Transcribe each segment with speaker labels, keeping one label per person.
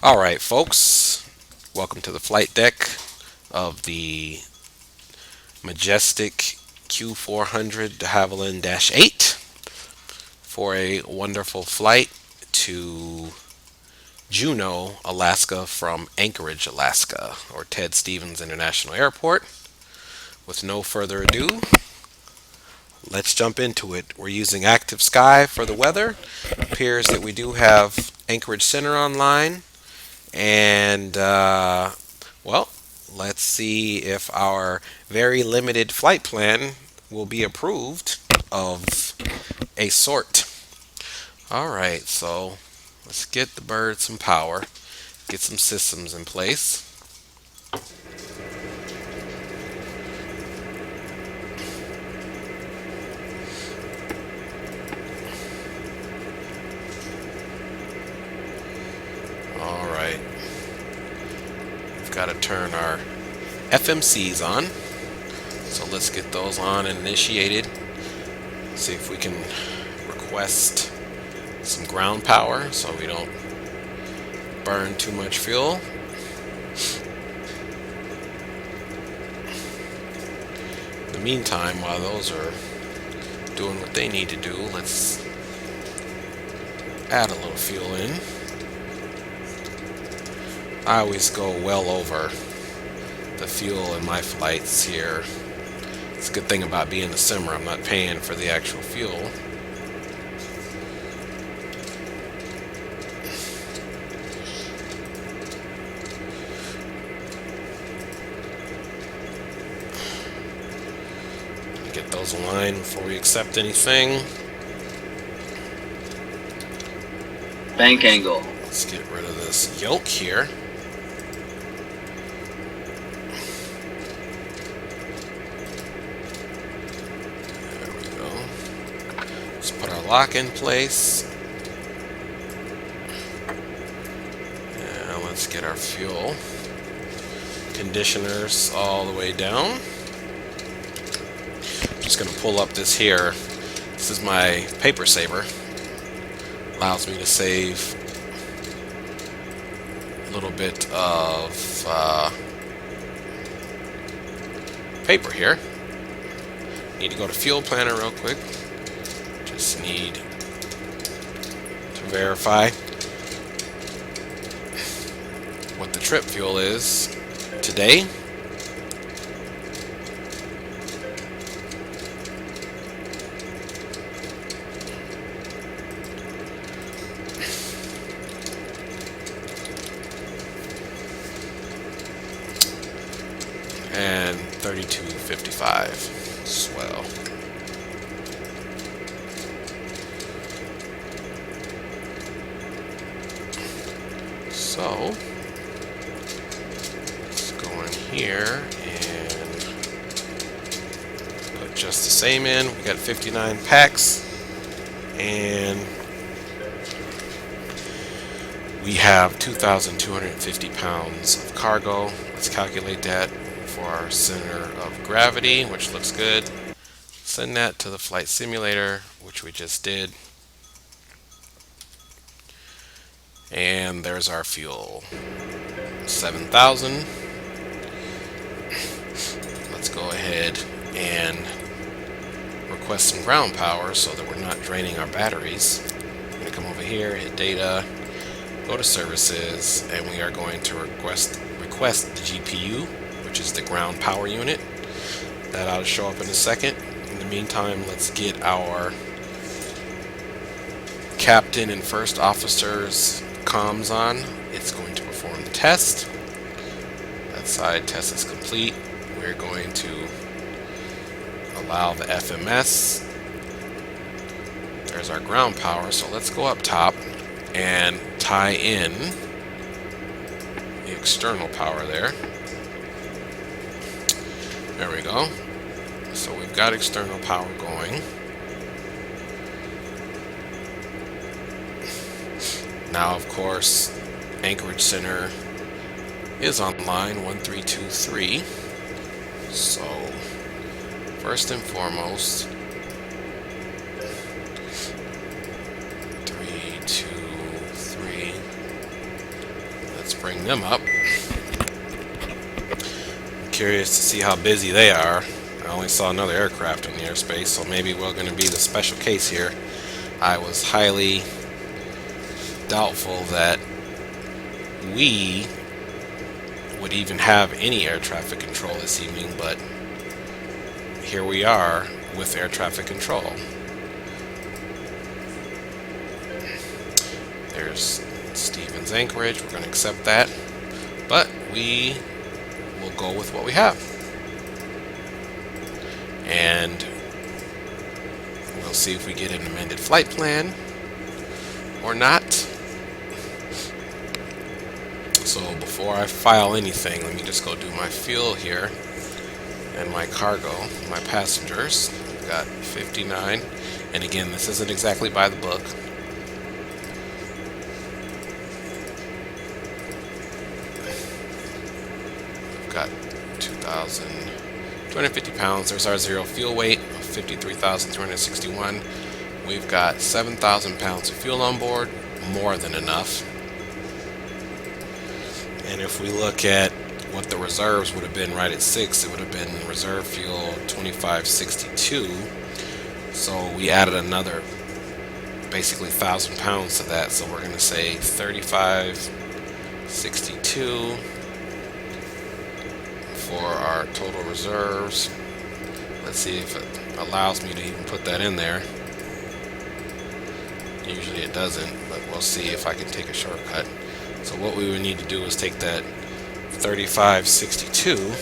Speaker 1: All right, folks, welcome to the flight deck of the Majestic Q400 de Havilland 8 for a wonderful flight to Juneau, Alaska from Anchorage, Alaska, or Ted Stevens International Airport. With no further ado, let's jump into it. We're using Active Sky for the weather. Appears that we do have Anchorage Center online. And, well, let's see if our very limited flight plan will be approved of a sort. All right, so let's get the bird some power, get some systems in place. All right, we've got to turn our FMCs on. So let's get those on and initiated. See if we can request some ground power so we don't burn too much fuel. In the meantime, while those are doing what they need to do, let's add a little fuel in. I always go well over the fuel in my flights here. It's a good thing about being a simmer. I'm not paying for the actual fuel. Get those aligned before we accept anything.
Speaker 2: Bank angle.
Speaker 1: Let's get rid of this yoke here. There we go. Let's put our lock in place. And let's get our fuel conditioners all the way down. Just going to pull up this here. This is my paper saver. Allows me to save a little bit of paper here. Need to go to Fuel Planner real quick. Just need to verify what the trip fuel is today. And 32.55. Swell. So let's go in here and put just the same in. We got 59 packs, and we have 2,250 pounds of cargo. Let's calculate that for our center of gravity, which looks good. Send that to the flight simulator, which we just did. And there's our fuel, 7,000. Let's go ahead and request some ground power so that we're not draining our batteries. I'm going to come over here, hit data, go to services, and we are going to request the GPU, which is the ground power unit. That ought to show up in a second. In the meantime, let's get our captain and first officer's comms on. It's going to perform the test. That side test is complete. We're going to allow the FMS. There's our ground power, so let's go up top and tie in the external power there. There we go. So we've got external power going. Now, of course, Anchorage Center is online, 1323. So, first and foremost, 3, 2, 3. bring them up. I'm curious to see how busy they are. I only saw another aircraft in the airspace, so maybe we're going to be the special case here. I was highly doubtful that we would even have any air traffic control this evening, but here we are with air traffic control. There's Stevens Anchorage. We're going to accept that, but we will go with what we have, and we'll see if we get an amended flight plan or not. So before I file anything, let me just go do my fuel here and my cargo, my passengers. We've got 59, and again, this isn't exactly by the book. We've got 2,250 pounds. There's our zero fuel weight of 53,261. We've got 7,000 pounds of fuel on board, more than enough. And if we look at what the reserves would have been right at 6, it would have been reserve fuel 2562. So we added another basically 1,000 pounds to that. So we're going to say 3562 for our total reserves. Let's see if it allows me to even put that in there. Usually it doesn't, but we'll see if I can take a shortcut. So what we would need to do is take that 3562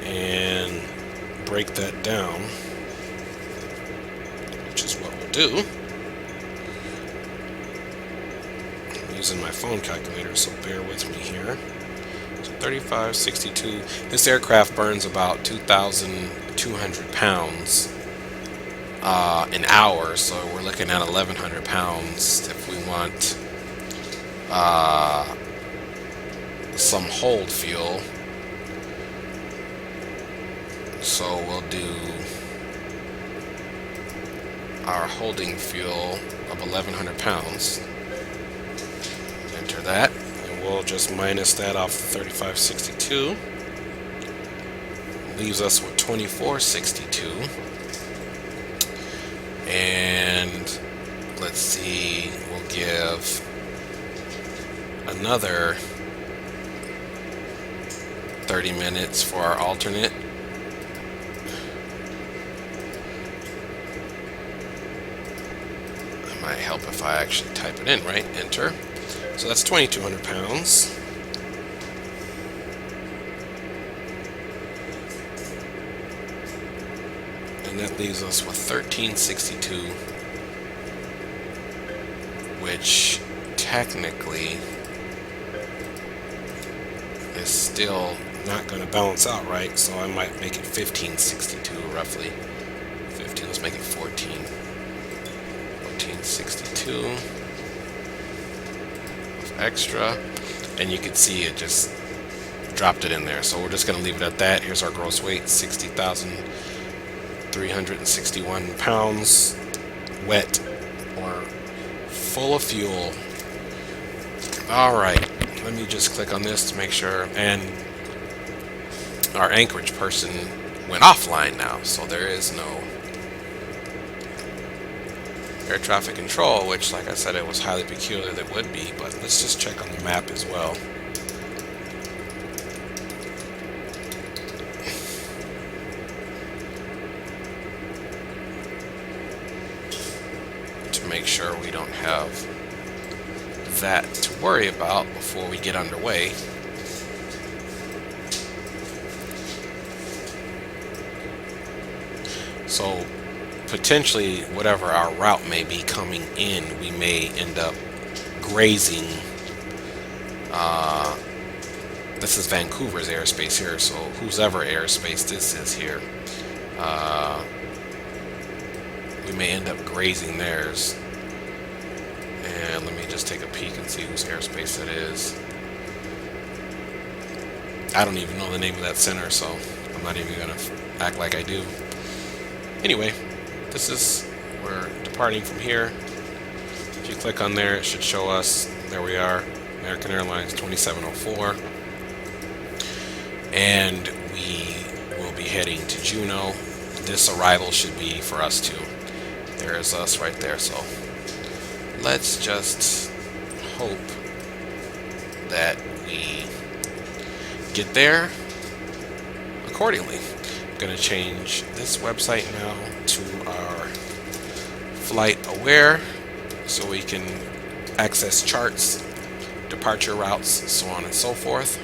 Speaker 1: and break that down, which is what we'll do. I'm using my phone calculator, so bear with me here. So 3562. This aircraft burns about 2,200 pounds an hour, so we're looking at 1,100 pounds if we want some hold fuel. So we'll do our holding fuel of 1,100 pounds. Enter that, and we'll just minus that off the 3562. Leaves us with 2462. And let's see, we'll give another 30 minutes for our alternate. It might help if I actually type it in, right? Enter. So that's 2,200 pounds. And that leaves us with 1,362, which technically is still not going to balance out right, so I might make it 1,562 roughly. 15, let's make it 14. 1,462 of extra, and you can see it just dropped it in there. So we're just going to leave it at that. Here's our gross weight, 60,361 pounds, wet or full of fuel. All right, let me just click on this to make sure. And our Anchorage person went offline now, so there is no air traffic control, which, like I said, it was highly peculiar that would be. But let's just check on the map as well. To make sure we don't have that to worry about before we get underway. So potentially, whatever our route may be coming in, we may end up grazing. This is Vancouver's airspace here, so whoever airspace this is here, we may end up grazing theirs. And let me just take a peek and see whose airspace it is. I don't even know the name of that center, so I'm not even gonna act like I do. Anyway, we're departing from here. If you click on there, it should show us there we are, American Airlines 2704. And we will be heading to Juneau. This arrival should be for us too. There's us right there, so let's just hope that we get there accordingly. I'm going to change this website now to our Flight Aware so we can access charts, departure routes, so on and so forth.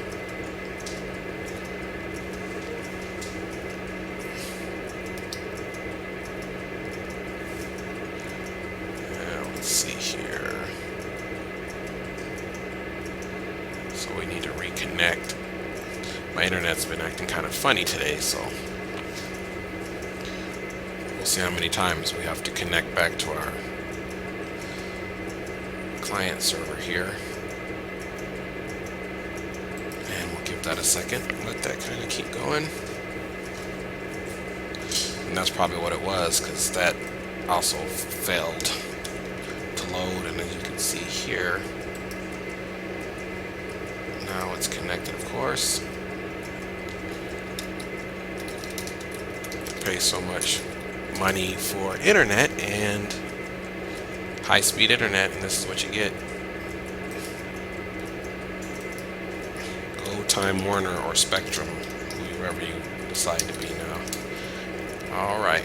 Speaker 1: Let's see here. So we need to reconnect. My internet's been acting kind of funny today, so we'll see how many times we have to connect back to our client server here. And we'll give that a second, let that kind of keep going. And that's probably what it was, because that also failed to load. And as you can see here, now it's connected, of course. Pay so much money for internet and high-speed internet, and this is what you get. Go Time Warner or Spectrum, whoever you decide to be now. All right.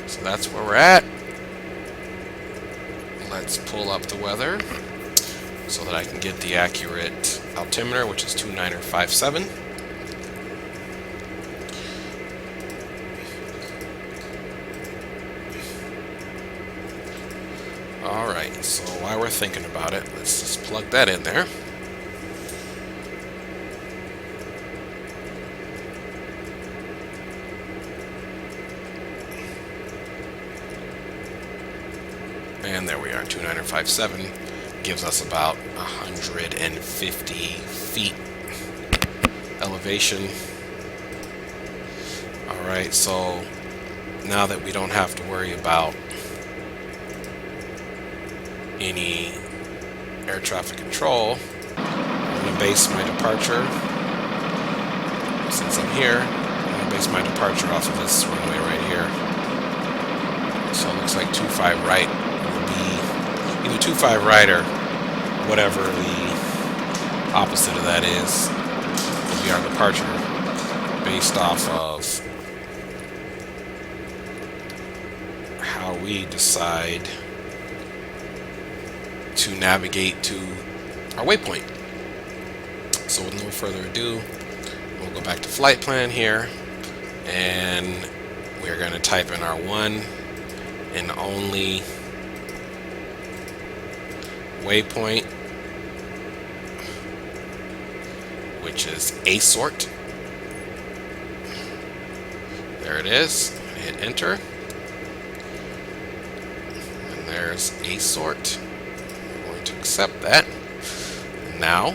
Speaker 1: So that's where we're at. Let's pull up the weather so that I can get the accurate altimeter, which is 2957. Alright, so while we're thinking about it, let's just plug that in there. And there we are, 2957 gives us about 150 feet elevation. Alright, so now that we don't have to worry about any air traffic control, I'm going to base my departure, since I'm here, I'm going to base my departure off of this runway right here. So it looks like 25 right will be either 25 right or whatever the opposite of that is, will be our departure, based off of how we decide to navigate to our waypoint. So with no further ado, we'll go back to flight plan here, and we're going to type in our one and only waypoint, which is A sort. There it is. Hit enter, and there's A sort. To accept that. Now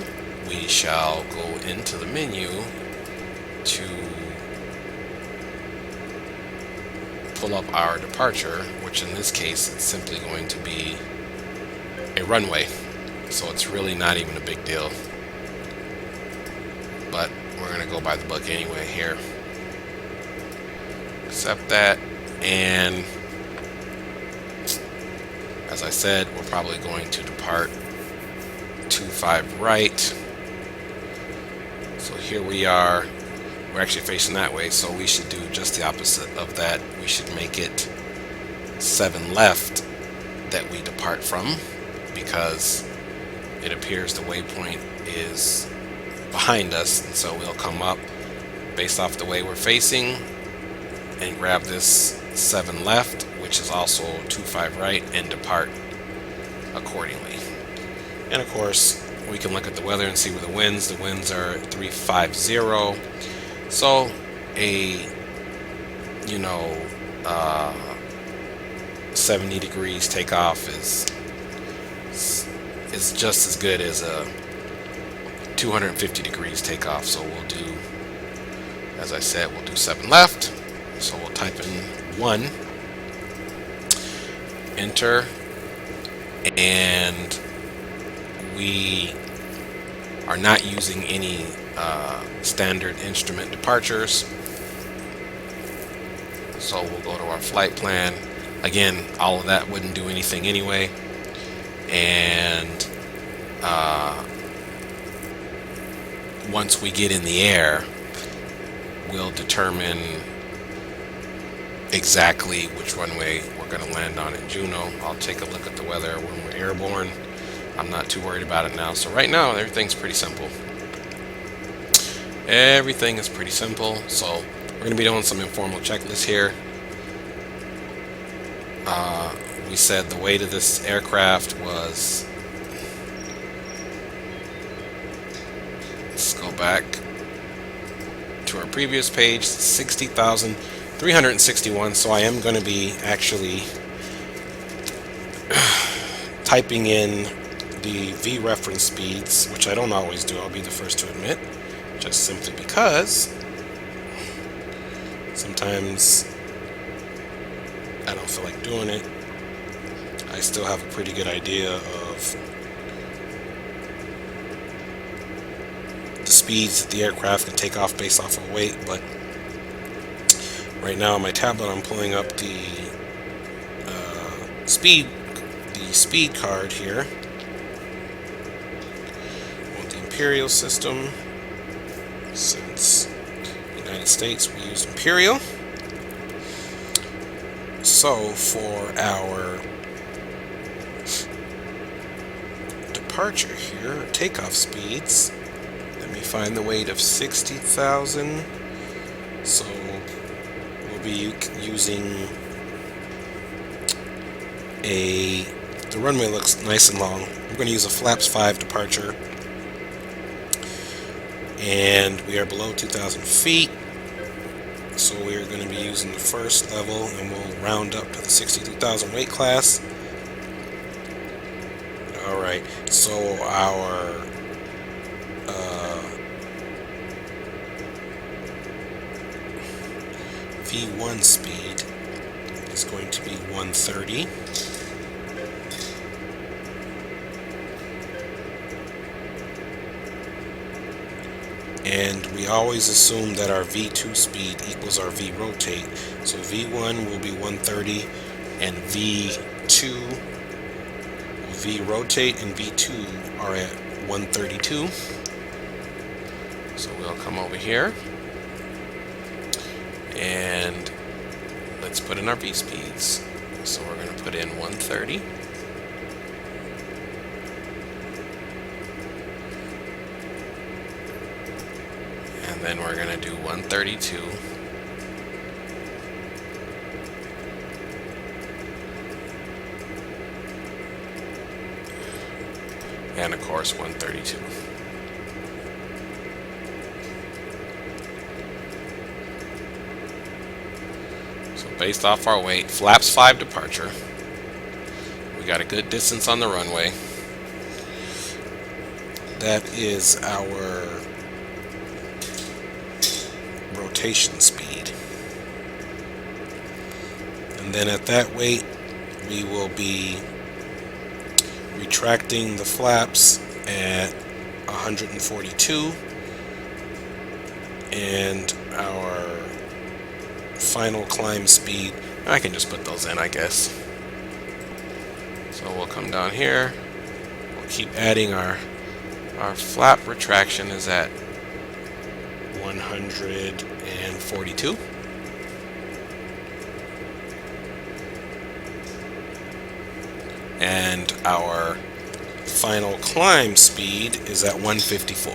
Speaker 1: we shall go into the menu to pull up our departure, which in this case it's simply going to be a runway, so it's really not even a big deal, but we're going to go by the book anyway here. Accept that, and as I said, we're probably going to depart 25 right. So here we are. We're actually facing that way, so we should do just the opposite of that. We should make it 7 left that we depart from, because it appears the waypoint is behind us, and so we'll come up based off the way we're facing and grab this 7 left, which is also 25 right, and depart accordingly. And of course, we can look at the weather and see where the winds are 350. So a 70 degrees takeoff is just as good as a 250 degrees takeoff. So we'll do, as I said, we'll do 7 left. So we'll type in 1, enter, and we are not using any standard instrument departures. So we'll go to our flight plan. Again, all of that wouldn't do anything anyway. And once we get in the air, we'll determine exactly which runway we're going to land on in Juneau. I'll take a look at the weather when we're airborne. I'm not too worried about it now. So right now, everything's pretty simple. Everything is pretty simple. So we're going to be doing some informal checklists here. We said the weight of this aircraft was, let's go back to our previous page, 60,361. So I am going to be actually typing in the V reference speeds, which I don't always do, I'll be the first to admit, just simply because sometimes I don't feel like doing it. I still have a pretty good idea of the speeds that the aircraft can take off based off of weight, but right now on my tablet I'm pulling up the speed card here. On the Imperial system, since the United States we use Imperial. So for our departure here, takeoff speeds, let me find the weight of 60,000. So we'll be using the runway looks nice and long. We're going to use a flaps 5 departure, and we are below 2,000 feet. So we're going to be using the first level, and we'll round up to the 62,000 weight class. Alright, so our V1 speed is going to be 130. And we always assume that our V2 speed equals our V rotate. So V1 will be 130, and V2 will V rotate, and V2 are at 132. So we'll come over here, and let's put in our V speeds. So we're going to put in 130. And then we're going to do 132. And of course 132. So based off our weight, flaps 5 departure. We got a good distance on the runway. That is our rotation speed. And then at that weight, we will be retracting the flaps at 142, and our final climb speed, I can just put those in, I guess. So we'll come down here, we'll keep adding our flap retraction is at 142. And our final climb speed is at 154.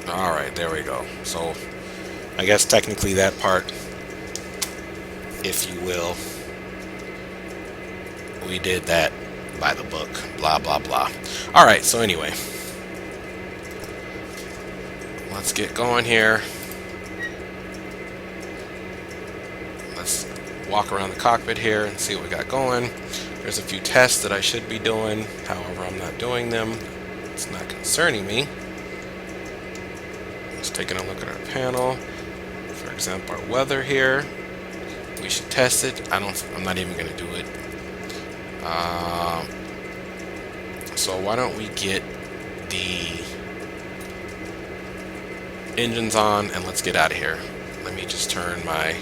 Speaker 1: Alright, there we go. So I guess technically that part, if you will, we did that by the book, blah blah blah. Alright, so anyway, let's get going here. Let's walk around the cockpit here and see what we got going. There's a few tests that I should be doing, however I'm not doing them. It's not concerning me. Just taking a look at our panel. For example, our weather here. We should test it. I'm not even going to do it. So why don't we get the engines on and let's get out of here. Let me just turn my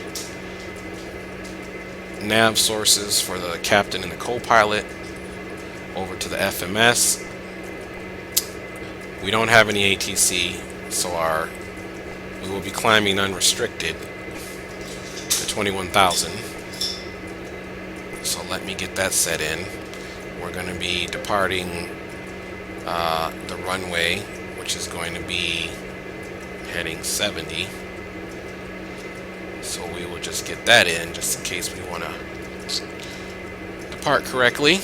Speaker 1: nav sources for the captain and the co-pilot over to the FMS. We don't have any ATC, so we will be climbing unrestricted to 21,000. So let me get that set in. We're going to be departing the runway, which is going to be heading 70. So we will just get that in just in case we want to depart correctly.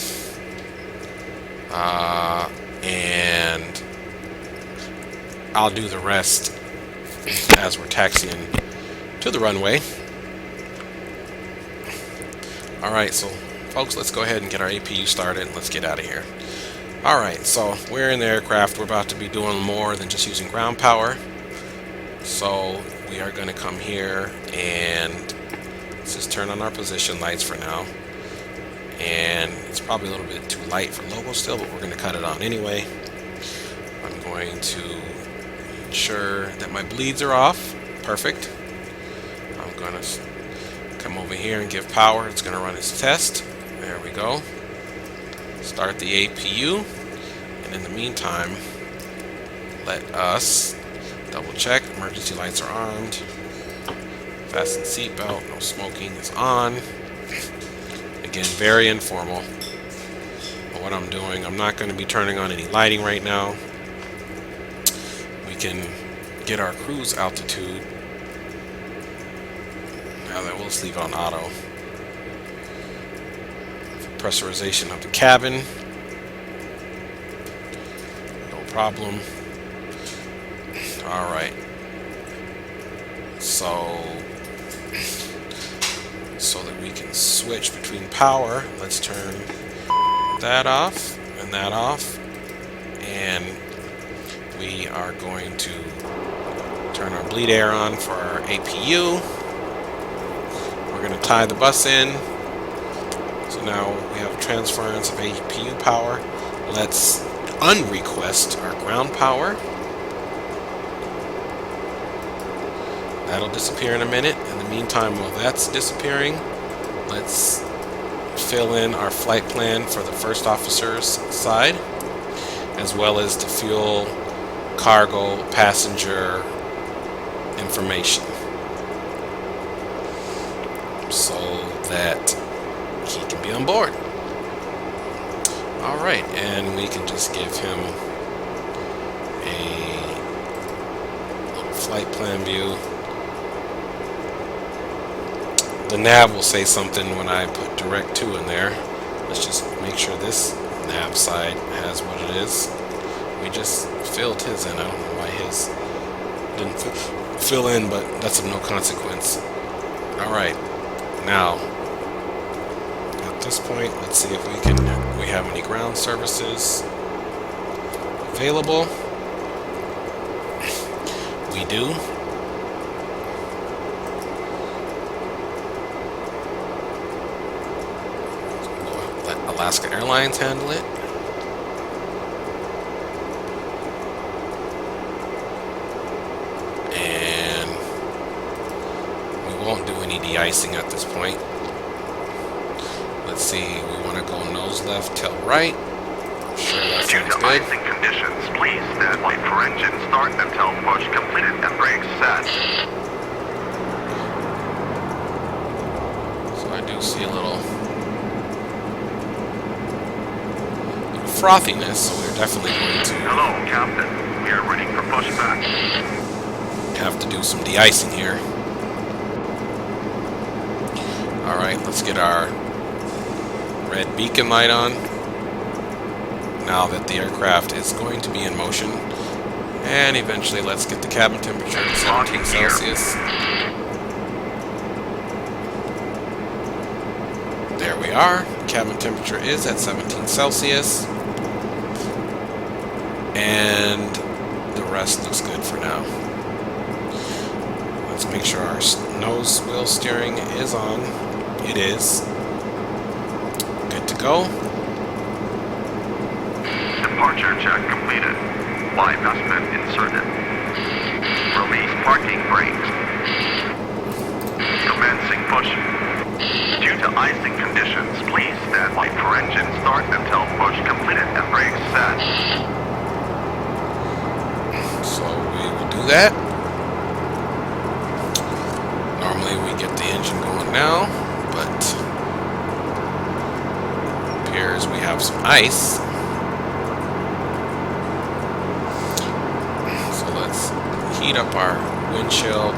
Speaker 1: And I'll do the rest as we're taxiing to the runway. Alright, so folks, let's go ahead and get our APU started and let's get out of here. Alright, so we're in the aircraft. We're about to be doing more than just using ground power. So we are going to come here and let's just turn on our position lights for now. And it's probably a little bit too light for logo still, but we're going to cut it on anyway. I'm going to ensure that my bleeds are off. Perfect. I'm going to come over here and give power. It's going to run its test. There we go. Start the APU. And in the meantime, let us double check. Emergency lights are armed. Fasten seatbelt. No smoking is on. Again, very informal. But what I'm doing, I'm not going to be turning on any lighting right now. We can get our cruise altitude. Now that we'll just leave it on auto. Pressurization of the cabin. No problem. Alright. So that we can switch between power, let's turn that off and that off. And we are going to turn our bleed air on for our APU. We're going to tie the bus in. So now we have transference of APU power. Let's unrequest our ground power. That'll disappear in a minute. In the meantime, while that's disappearing, let's fill in our flight plan for the first officer's side, as well as the fuel, cargo, passenger information, so that he can be on board. Alright, and we can just give him a little flight plan view. The nav will say something when I put direct to in there. Let's just make sure this nav side has what it is. We just filled his in. I don't know why his didn't fill in, but that's of no consequence. Alright, now at this point, let's see if we have any ground services available. We do. Alaska Airlines handle it. And we won't do any de-icing at this point. Let's see, we want to go nose left, tail right. Sure, that sounds good.
Speaker 3: Due to icing conditions, please stand by for engine start until push completed and brakes set.
Speaker 1: So I do see a little frothiness, so we're definitely going to
Speaker 3: Hello, Captain. We are ready for pushback.
Speaker 1: have to do some de-icing here. Alright, let's get our red beacon light on now that the aircraft is going to be in motion. And eventually let's get the cabin temperature to 17 Celsius. There we are. Cabin temperature is at 17 Celsius. And the rest looks good for now. to make sure our nose wheel steering is on. It is. Good to go.
Speaker 3: Departure check completed. Bypass pin inserted. Release parking brakes. Commencing push. Due to icing conditions, please stand by for engine start until push completed and brakes set.
Speaker 1: So we will do that. Normally we get the engine going now, but it appears we have some ice. So let's heat up our windshield.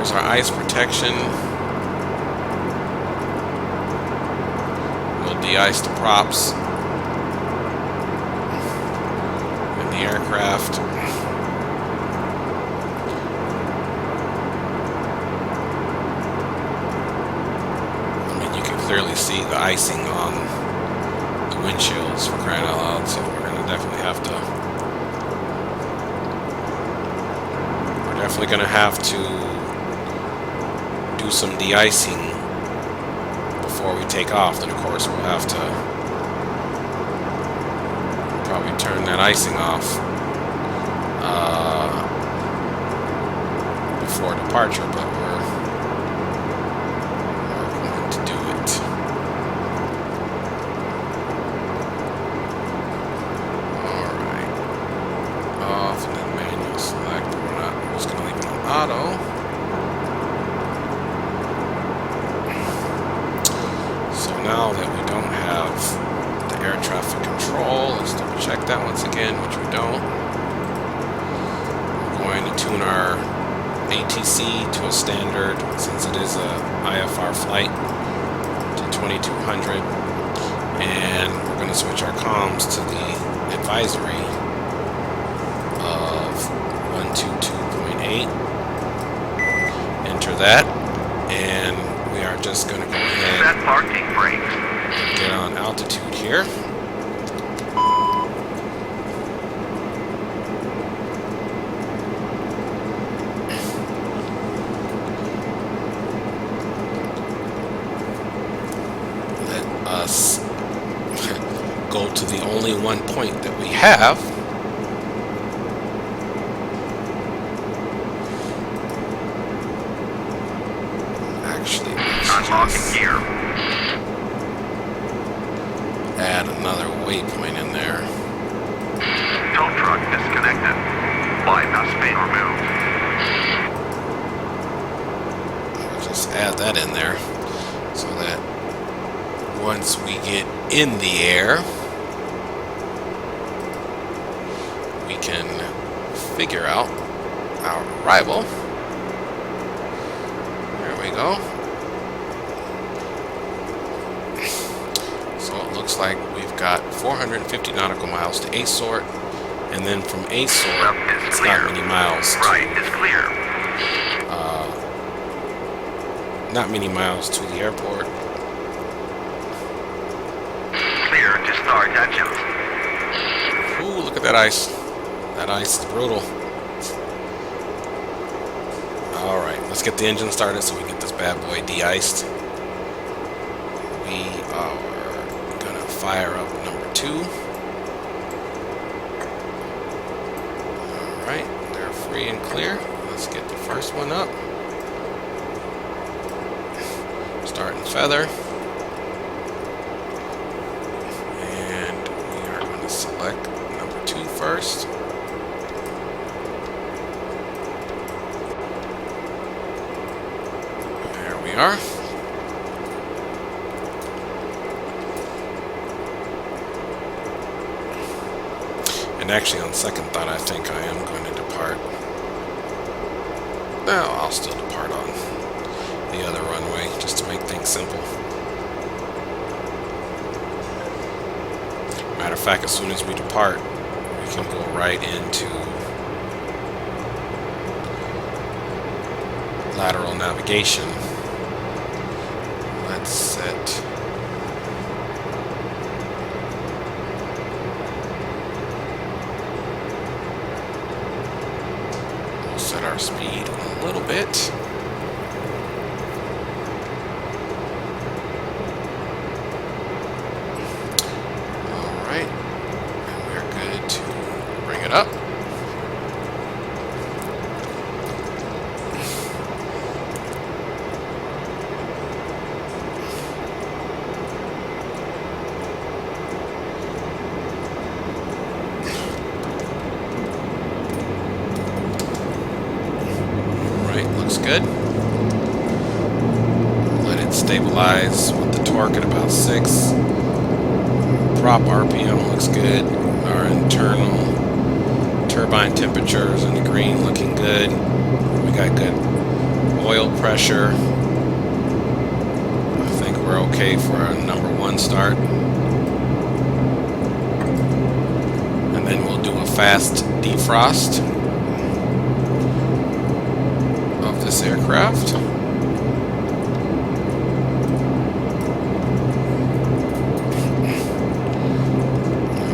Speaker 1: Our ice protection. We'll de-ice the props and the aircraft. I mean, you can clearly see the icing on the windshields, for crying out loud, so we're going to definitely have to do some de-icing before we take off. Then of course we'll have to probably turn that icing off before departure, but we're going to do it. Alright. Off and then manual select. We're just going to leave it on auto. Now that we don't have the air traffic control, let's double check that once again, which we don't. We're going to tune our ATC to a standard, since it is a IFR flight, to 2200, and we're going to switch our comms to the advisory of 122.8. Enter that, and we are just going to go ahead
Speaker 3: Set parking brakes.
Speaker 1: and get on altitude here. Let us go to the only one point that we have.
Speaker 3: Unlocking gear.
Speaker 1: Add another waypoint in there.
Speaker 3: Tow truck disconnected. Bypass pin removed.
Speaker 1: We'll just add that in there so that once we get in the air, we can figure out our arrival. There we go. Looks like we've got 450 nautical miles to Asort, and then from Asort, it's not many miles.
Speaker 3: Right is clear.
Speaker 1: Not many miles to the airport.
Speaker 3: Clear to start engines.
Speaker 1: Ooh, look at that ice. That ice is brutal. Alright, let's get the engine started so we can get this bad boy de-iced. We are fire up number 2. Alright, they're free and clear. Let's get the first one up. Start and feather. And we are going to select number 2 first. There we are. And actually, on second thought, I think I am going to depart. No, I'll still depart on the other runway, just to make things simple. Matter of fact, as soon as we depart, we can go right into lateral navigation. Let's set our speed a little bit. Alright, and we're good to bring it up. Looks good. Let it stabilize with the torque at about 6. Prop RPM looks good. Our internal turbine temperatures in the green looking good. We got good oil pressure. I think we're okay for our number 1 start. And then we'll do a fast defrost this aircraft.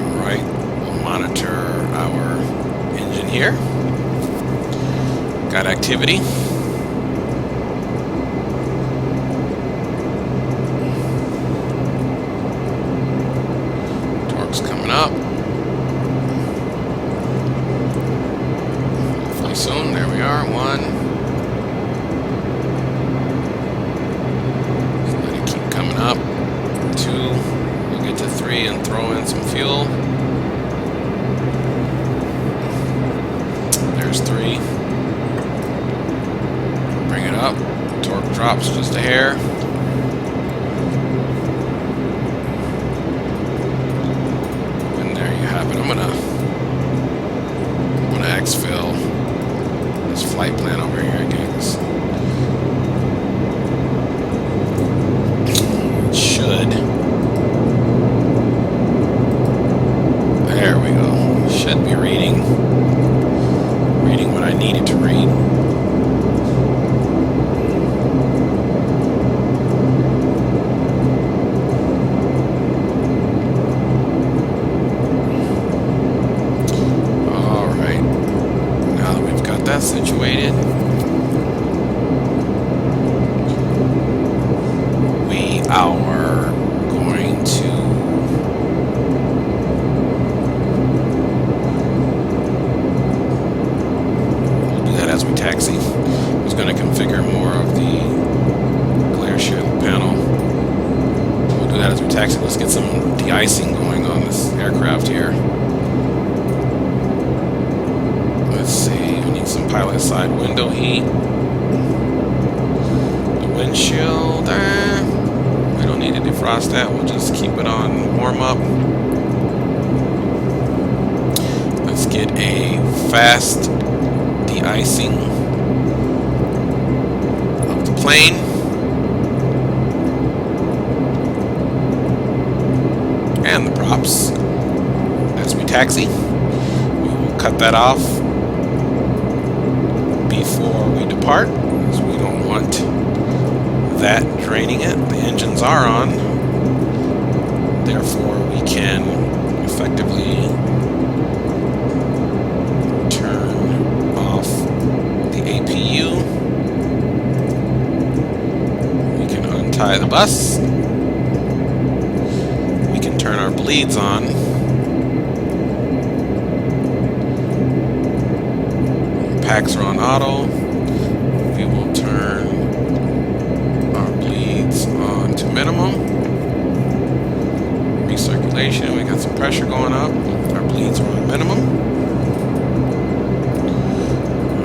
Speaker 1: Alright, we'll monitor our engine here. Got activity. Torque's coming up. Hopefully soon. There we are. 1. Up 2, we'll get to 3 and throw in some fuel. There's 3. Bring it up. Torque drops just a hair. And there you have it. I'm gonna exfil this flight plan over here, I guess. There we go. Should be reading what I needed to read. All right. Now that we've got that situated, we are going to as we taxi. I was going to configure more of the glare shield panel. We'll do that as we taxi. Let's get some de-icing going on this aircraft here. Let's see, we need some pilot side window heat. The windshield, we don't need to defrost that. We'll just keep it on warm up. Let's get a fast de-icing of the plane. And the props as we taxi. We will cut that off before we depart, because we don't want that draining it. The engines are on, therefore we can effectively APU. We can untie the bus. We can turn our bleeds on. Packs are on auto. We will turn our bleeds on to minimum. Recirculation, we got some pressure going up. Our bleeds are on minimum.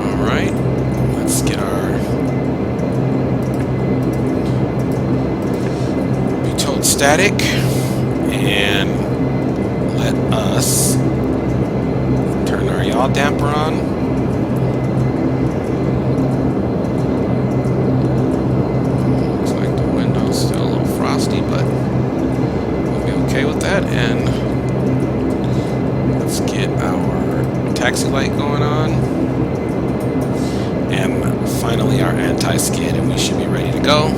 Speaker 1: Alright. Let's get our be towed static and let us turn our yaw damper on. Looks like the window's still a little frosty, but we'll be okay with that. And Let's get our taxi light going on. And finally our anti-skid, and we should be ready to go.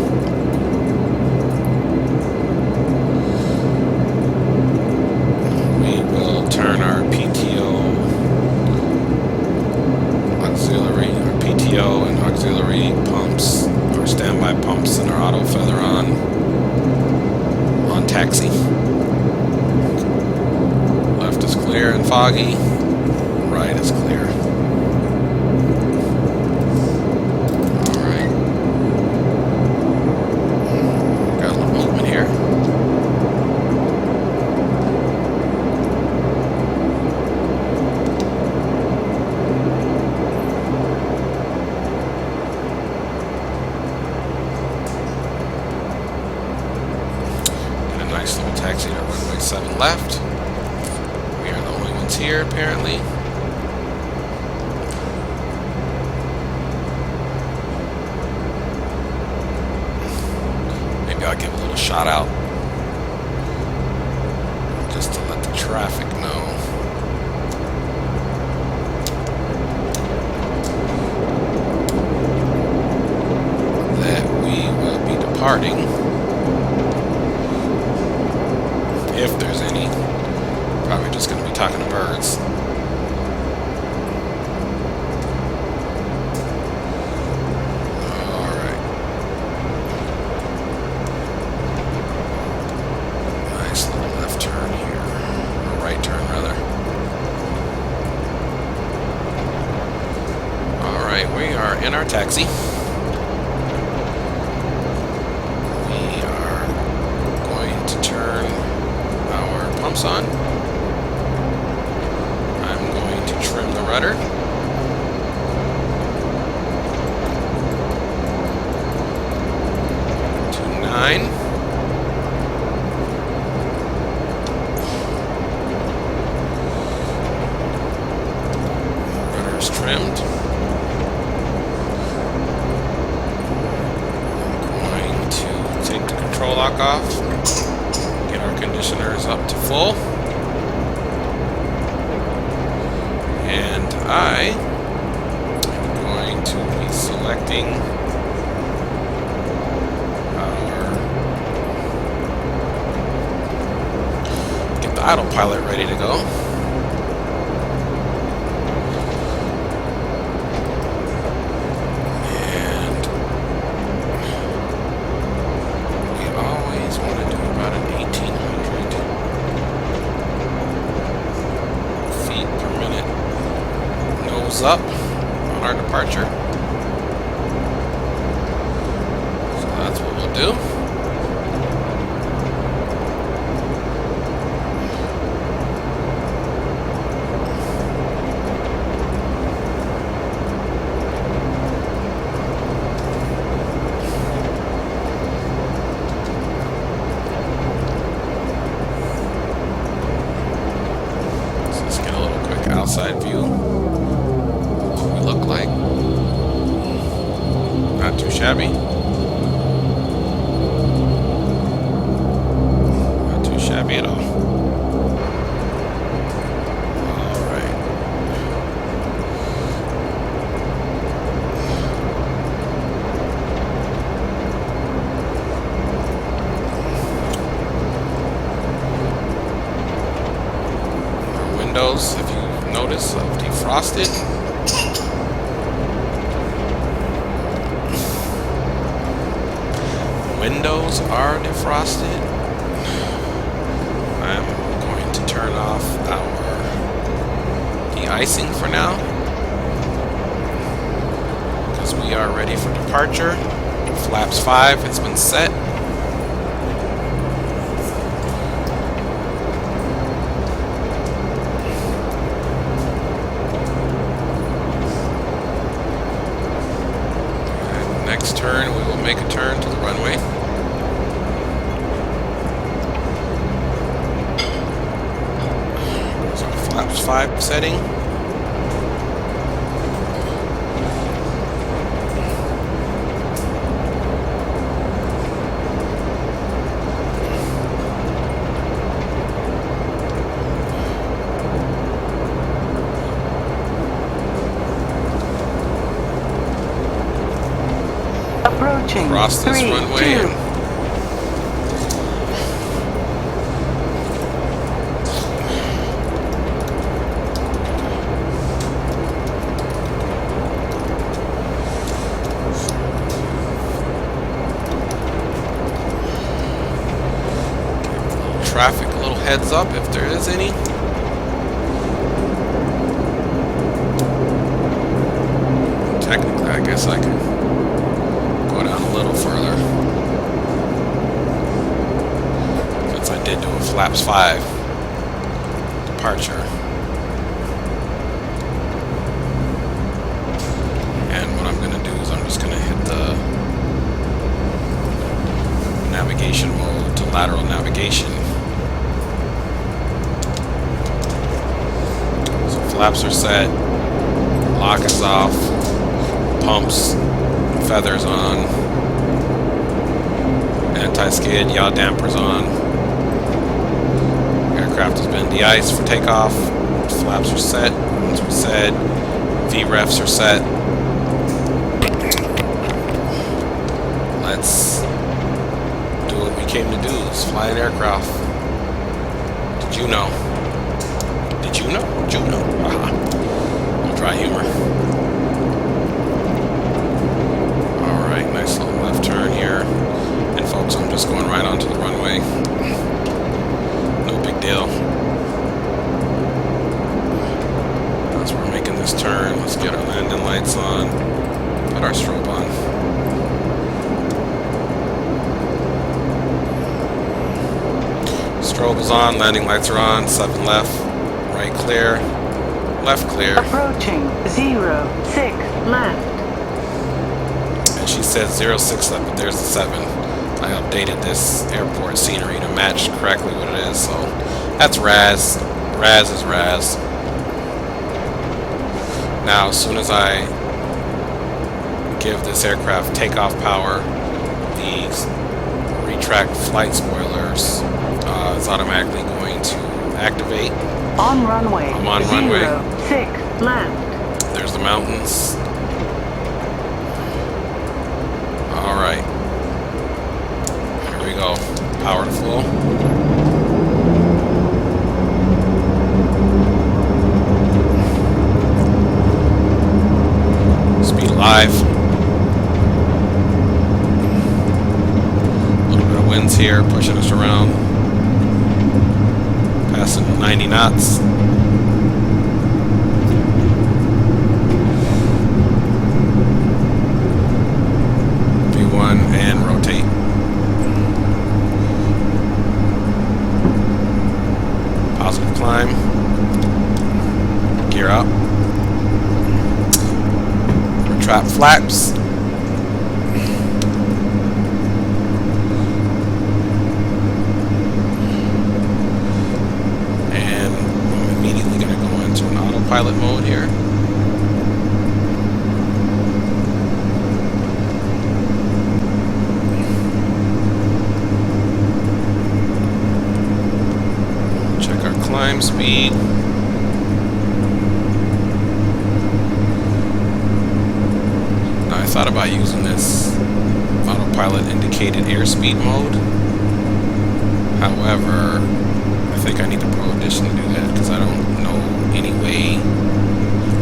Speaker 1: We will turn our PTO auxiliary, our PTO and auxiliary pumps, our standby pumps and our auto feather on taxi. Left is clear and foggy, right is clear. Alright. Got a little movement here. Nice little taxi to runway 7 left. We are the only ones here, apparently. Maybe I'll give a little shout out just to let the traffic know that we will be departing. If there's any. Probably just going to be talking to birds. Alright. Nice little left turn here. Or right turn, rather. Alright, we are in our taxi. We are going to turn pumps on. I'm going to trim the rudder. To 9. Rudder is trimmed. I'm going to take the control lock off. Get our conditioners up to full. And I am going to be selecting get the autopilot ready to go. And we always want to do about an 1800 feet per minute nose up on our departure. So that's what we'll do. So let's get a little quick outside view. What we look like. Not too shabby. Not too shabby at all. Alright. Our windows, if you notice, are defrosted. Windows are defrosted. I'm going to turn off our de-icing for now because we are ready for departure. Flaps 5 has been set. And next turn, we will make a turn to the runway. Flaps 5 setting.
Speaker 4: approaching.
Speaker 1: cross this
Speaker 4: 3,
Speaker 1: runway
Speaker 4: 2.
Speaker 1: and traffic, a little heads up if there is any. Technically, I guess I could go down a little further, since I did do a flaps 5 departure. And what I'm going to do is I'm just going to hit the navigation mode to lateral navigation. So flaps are set, lock is off, pumps, feathers on, anti-skid, yaw dampers on. Aircraft has been de-iced for takeoff. Flaps are set, as we said. VREFs are set. Let's do what we came to do, is fly an aircraft to Juneau. Did you know? Juneau. Little dry humor. Alright, nice little left turn here. And folks, I'm just going right onto the runway. No big deal. As we're making this turn, let's get our landing lights on. Put our strobe on. Strobe is on, landing lights are on, 7 left, right clear, left clear.
Speaker 4: Approaching 06 left.
Speaker 1: And she says 06 left, but there's the 7. I updated this airport scenery to match correctly what it is, so that's RAS. RAS is RAS. Now, as soon as I give this aircraft takeoff power, the retract flight spoilers is automatically going to activate.
Speaker 4: On runway.
Speaker 1: I'm on runway.
Speaker 4: 06 left.
Speaker 1: There's the mountains. Alright. Here we go. Power to full. Speed alive. A little bit of winds here pushing us around. Passing 90 knots. V1 and rotate. Positive climb. Gear up. Retract flaps. And I'm immediately going to go into an autopilot mode here. Check our climb speed. Now I thought about using this autopilot indicated airspeed mode. However, I think I need the Pro Edition to do that because I don't know any way.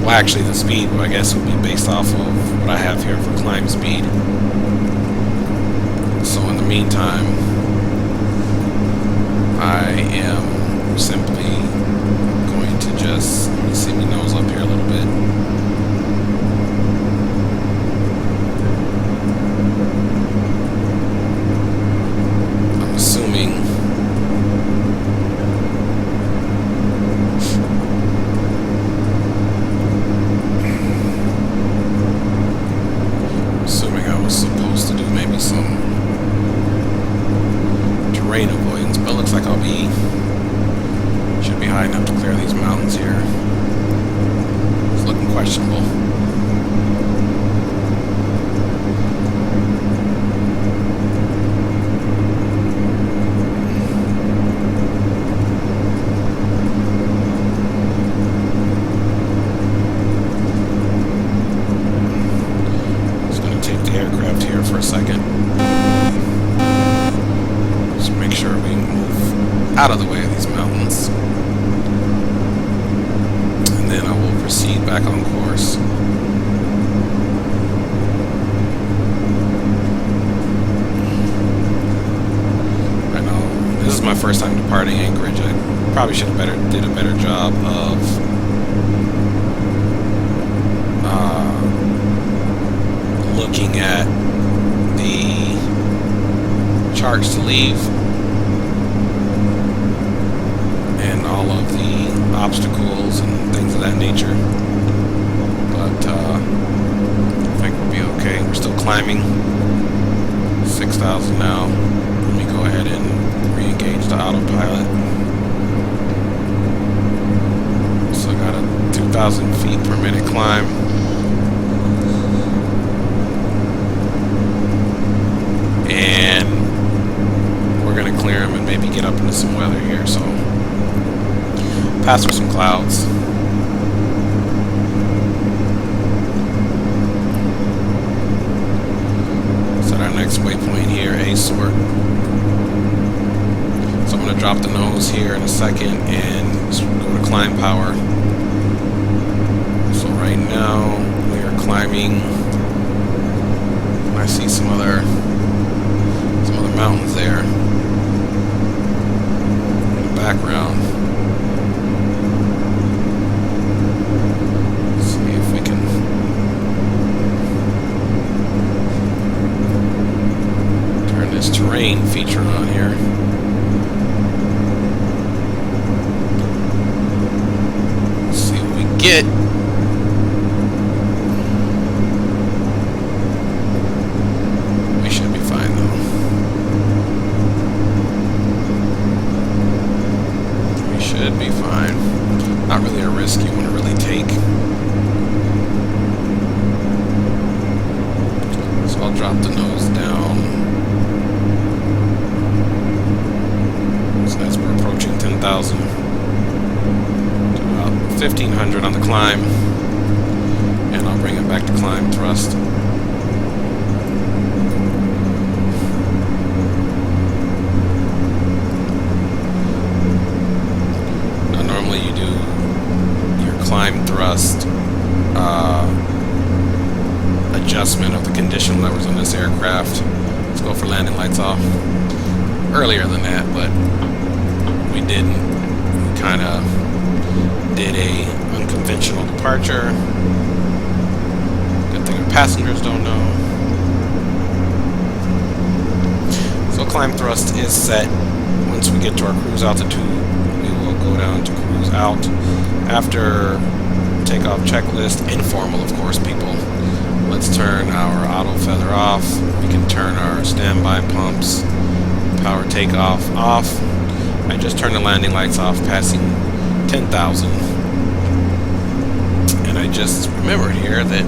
Speaker 1: Well, actually, the speed, I guess, would be based off of what I have here for climb speed. So in the meantime, I am simply going to just, let me see my nose up here a little bit. I'm assuming I was supposed to do maybe some terrain avoidance, but it looks like I'll be, should be high enough to clear these mountains here. It's looking questionable. Just gonna take the aircraft here for a second. mountains. And then I will proceed back on course. I know this is my first time departing Anchorage. I probably should have did a better job of looking at the charts to leave and all of the obstacles and things of that nature, but I think we'll be okay. We're still climbing 6,000 now. Let me go ahead and re-engage the autopilot. So I got a 2,000 feet per minute climb. And we're going to clear them and maybe get up into some weather here. So pass through some clouds. Set our next waypoint here, A sort. So I'm going to drop the nose here in a second and go to climb power. So right now we are climbing. I see some other mountains there in the background. Let's see if we can turn this terrain feature on here. Let's see what we get. We should be fine though. Should be fine. Not really a risk you want to really take. So I'll drop the nose down. So as we're approaching 10,000 to about 1,500 on the climb, and I'll bring it back to climb thrust. Climb thrust adjustment of the condition levers on this aircraft. Let's go for landing lights off. Earlier than that, but we didn't. We kind of did a unconventional departure. Good thing our passengers don't know. So climb thrust is set. Once we get to our cruise altitude, we will go down to cruise out. After takeoff checklist, informal of course, people. Let's turn our auto feather off. We can turn our standby pumps, power takeoff off. I just turned the landing lights off, passing 10,000. And I just remembered here that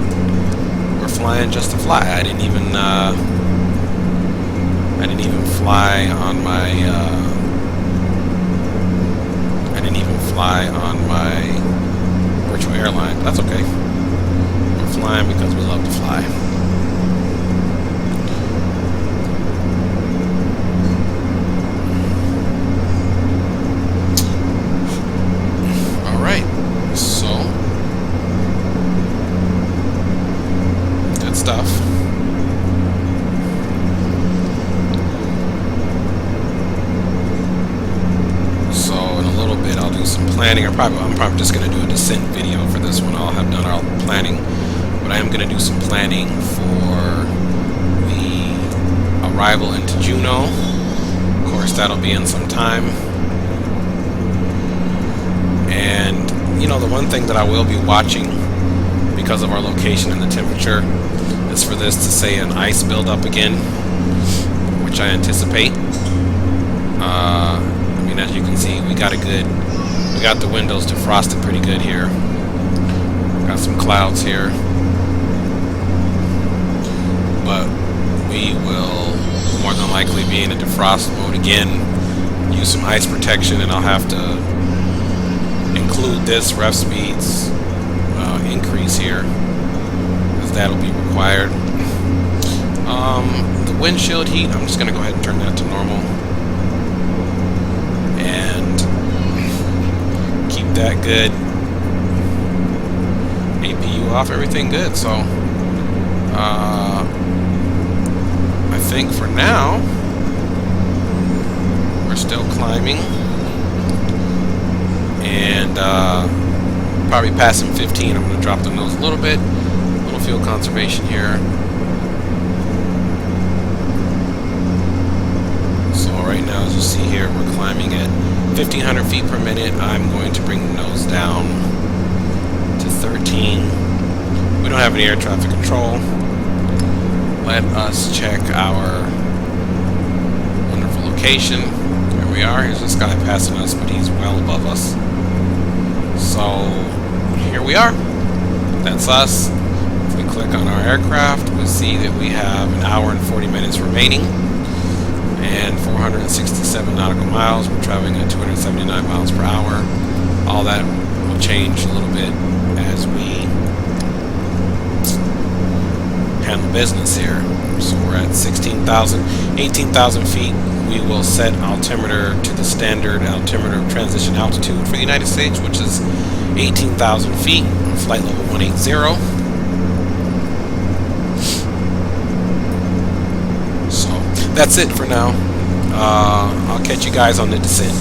Speaker 1: we're flying just to fly. I didn't even fly on my virtual airline. But that's okay. We're flying because we love to fly. All right. So good stuff. I'll do some planning. I'm probably just going to do a descent video for this one. I'll have done all the planning, but I am going to do some planning for the arrival into Juneau. Of course, that'll be in some time. And you know, the one thing that I will be watching because of our location and the temperature is for this to say an ice buildup again, which I anticipate. I mean, as you can see, we got the windows defrosted pretty good here. Got some clouds here, but we will more than likely be in a defrost mode again. Use some ice protection, and I'll have to include this ref speeds increase here, as that'll be required. The windshield heat, I'm just going to go ahead and turn that to normal. And that good. APU off, everything good. So I think for now we're still climbing, and probably passing 15. I'm going to drop the nose a little bit. A little fuel conservation here. So right now, as you see here, we're climbing at 1,500 feet per minute. I'm going to bring the nose down to 13. We don't have any air traffic control. Let us check our wonderful location. Here we are. Here's this guy passing us, but he's well above us. So here we are. That's us. If we click on our aircraft, we'll see that we have an hour and 40 minutes remaining and 467 nautical miles. We're traveling at 279 miles per hour. All that will change a little bit as we handle business here. So we're at 16,000, 18,000 feet. We will set altimeter to the standard altimeter of transition altitude for the United States, which is 18,000 feet, flight level 180. So that's it for now. I'll catch you guys on the descent.